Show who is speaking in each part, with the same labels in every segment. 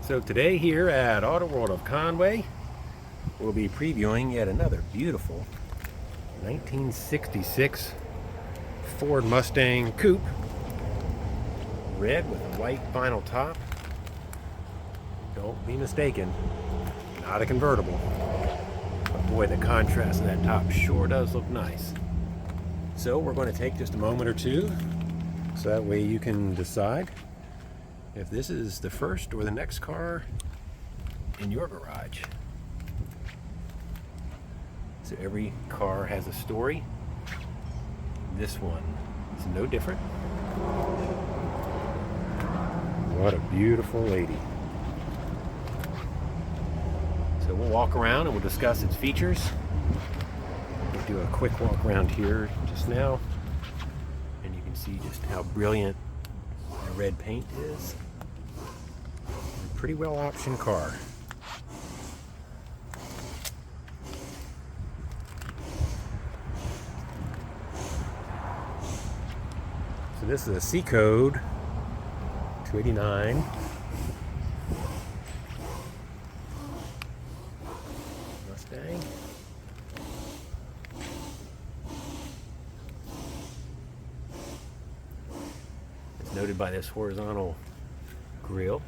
Speaker 1: So today here at AutoWorld of Conway, we'll be previewing yet another beautiful 1966 Ford Mustang Coupe. Red with a white vinyl top. Don't be mistaken, not a convertible. But boy, the contrast of that top sure does look nice. So we're going to take just a moment or two so that way you can decide if this is the first or the next car in your garage. So every car has a story. This one is no different. What a beautiful lady. So we'll walk around and we'll discuss its features. We'll do a quick walk around here just now, and you can see just how brilliant the red paint is. A pretty well optioned car. So this is a C code 289 Mustang. It's noted by this horizontal grille.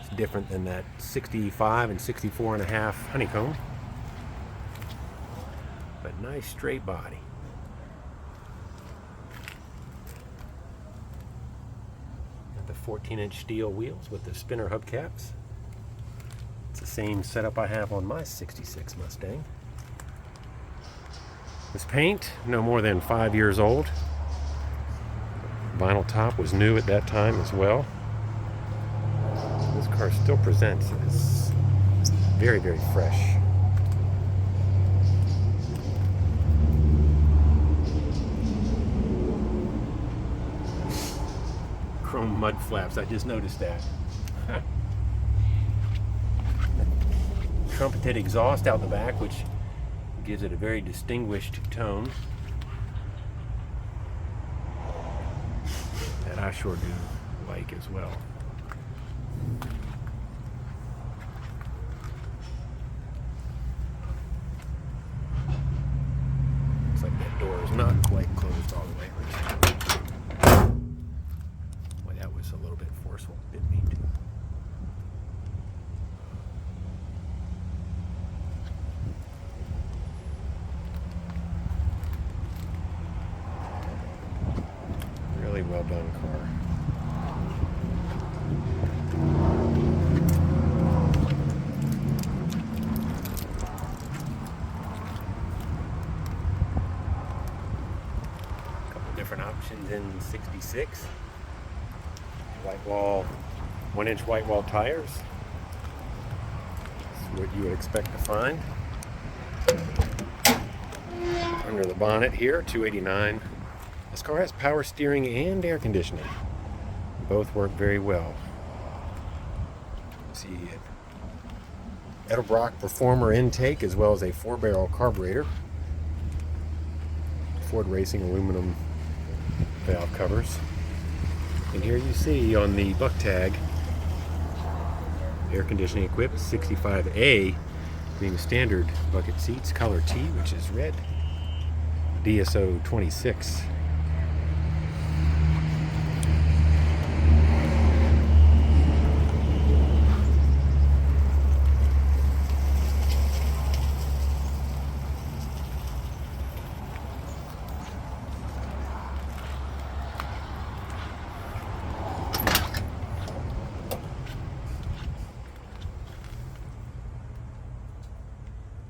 Speaker 1: It's different than that 65 and 64 and a half honeycomb, but nice straight body. The 14-inch steel wheels with the spinner hubcaps. It's the same setup I have on my 66 Mustang. This paint, no more than 5 years old. Vinyl top was new at that time as well. This car still presents as very, very fresh. Chrome mud flaps, I just noticed that. Trumpeted exhaust out the back, which gives it a very distinguished tone that I sure do like as well. Looks like that door is not quite closed all the way. That was a little bit forceful, didn't mean to. Really well done car. A couple different options in 66. White wall, 1-inch white wall tires. That's what you would expect to find. Under the bonnet here, 289. This car has power steering and air conditioning. Both work very well. See it. Edelbrock Performer intake as well as a 4-barrel carburetor. Ford Racing aluminum valve covers. And here you see on the buck tag, air conditioning equipped, 65A being standard bucket seats, color T, which is red, DSO 26.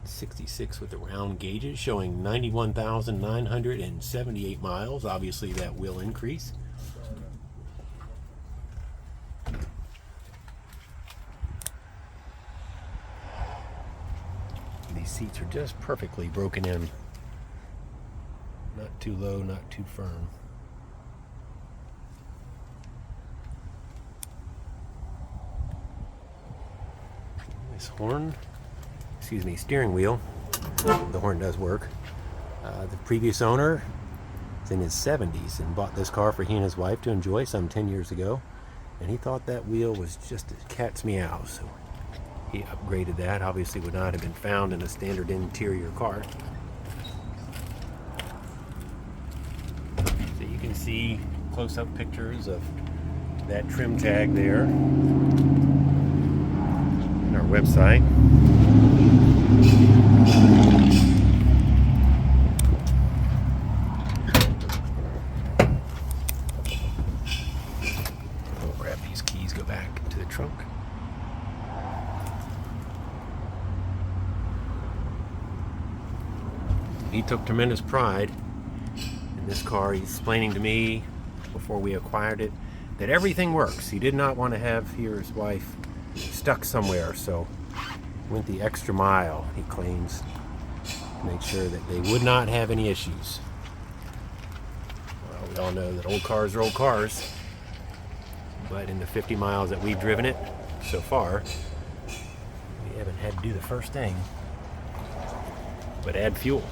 Speaker 1: '66 with the round gauges showing 91,978 miles. Obviously that will increase. These seats are just perfectly broken in. Not too low, not too firm. This horn, steering wheel, the horn does work. The previous owner is in his 70s and bought this car for he and his wife to enjoy some 10 years ago. and he thought that wheel was just a cat's meow, so he upgraded that. Obviously would not have been found in a standard interior car. So you can see close-up pictures of that trim tag there on our website. We'll grab these keys, go back to the trunk. He took tremendous pride in this car. He's explaining to me before we acquired it that everything works. He did not want to have his wife stuck somewhere, so went the extra mile, he claims, to make sure that they would not have any issues. Well, we all know that old cars are old cars, but in the 50 miles that we've driven it so far, we haven't had to do the first thing but add fuel.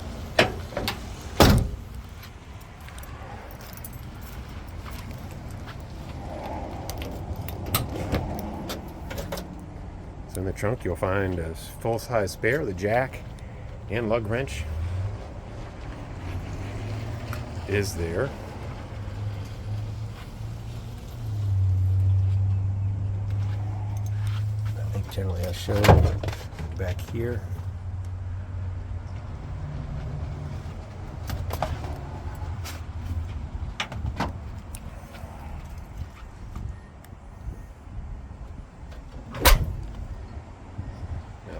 Speaker 1: In the trunk you'll find a full-size spare, the jack and lug wrench is there. I think generally I show back here.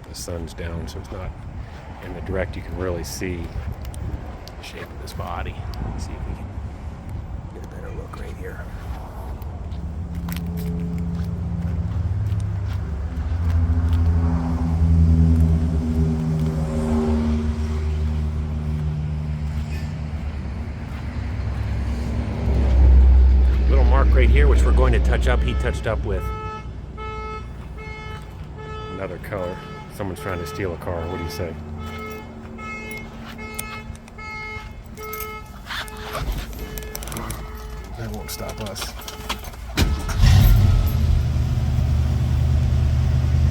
Speaker 1: The sun's down, so it's not in the direct. You can really see the shape of this body. Let's see if we can get a better look right here. Little mark right here, which we're going to touch up. He touched up with another color. Someone's trying to steal a car. What do you say? That won't stop us.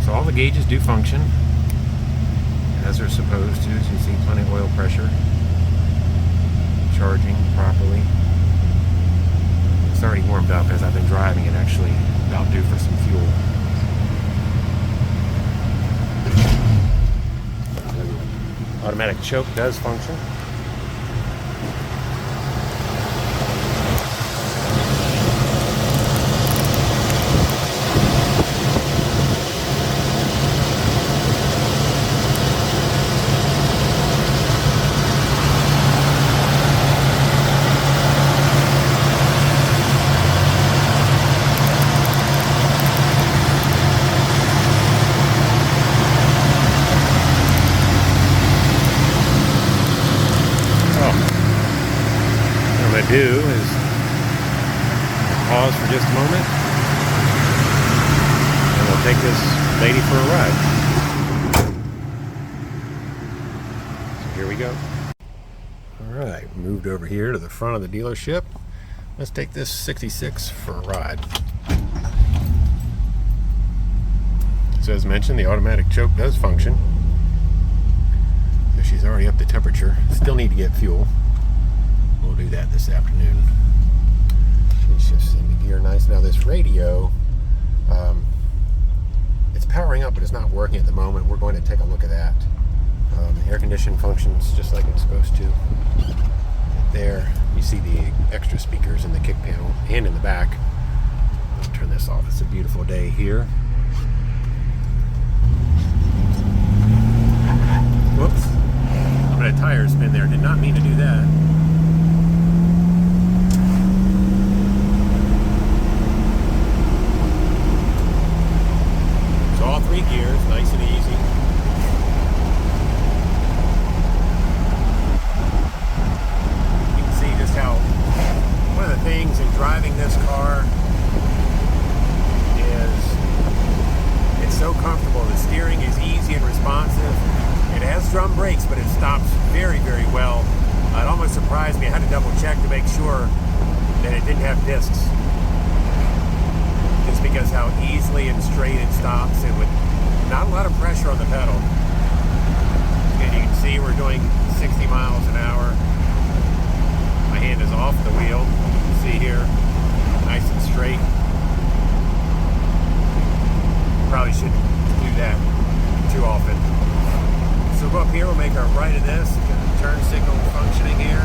Speaker 1: So all the gauges do function as they're supposed to. As you can see, plenty of oil pressure. Charging properly. It's already warmed up as I've been driving it, actually about due for some fuel. Automatic choke does function. Do is pause for just a moment, and we'll take this lady for a ride. So here we go. Alright, moved over here to the front of the dealership. Let's take this 66 for a ride. So as mentioned, the automatic choke does function. So she's already up to temperature. Still need to get fuel. We'll do that this afternoon. She shifts into gear nice. Now this radio, it's powering up, but it's not working at the moment. We're going to take a look at that. The air conditioning functions just like it's supposed to. There, you see the extra speakers in the kick panel and in the back. Let's turn this off. It's a beautiful day here. Whoops. I'm going to tire spin there. Did not mean to do that. All three gears, nice and easy. You can see just how one of the things in driving this car is it's so comfortable. The steering is easy and responsive. It has drum brakes, but it stops very, very well. It almost surprised me. I had to double check to make sure that it didn't have discs. You can because how easily and straight it stops, and with not a lot of pressure on the pedal. And you can see we're doing 60 miles an hour. My hand is off the wheel. You can see here, nice and straight. Probably shouldn't do that too often. So we'll go up here, we'll make our right of this, get the turn signal functioning here.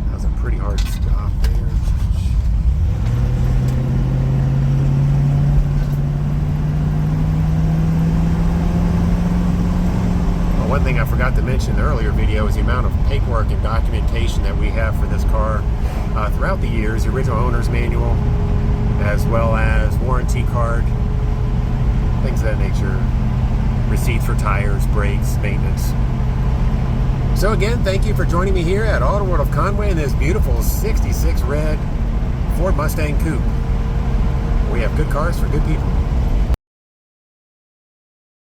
Speaker 1: That was a pretty hard stop there. Well, one thing I forgot to mention in the earlier video is the amount of paperwork and documentation that we have for this car. Throughout the years, the original owner's manual, as well as warranty card, things of that nature, receipts for tires, brakes, maintenance. So again, thank you for joining me here at AutoWorld of Conway in this beautiful 66 red Ford Mustang Coupe. We have good cars for good people.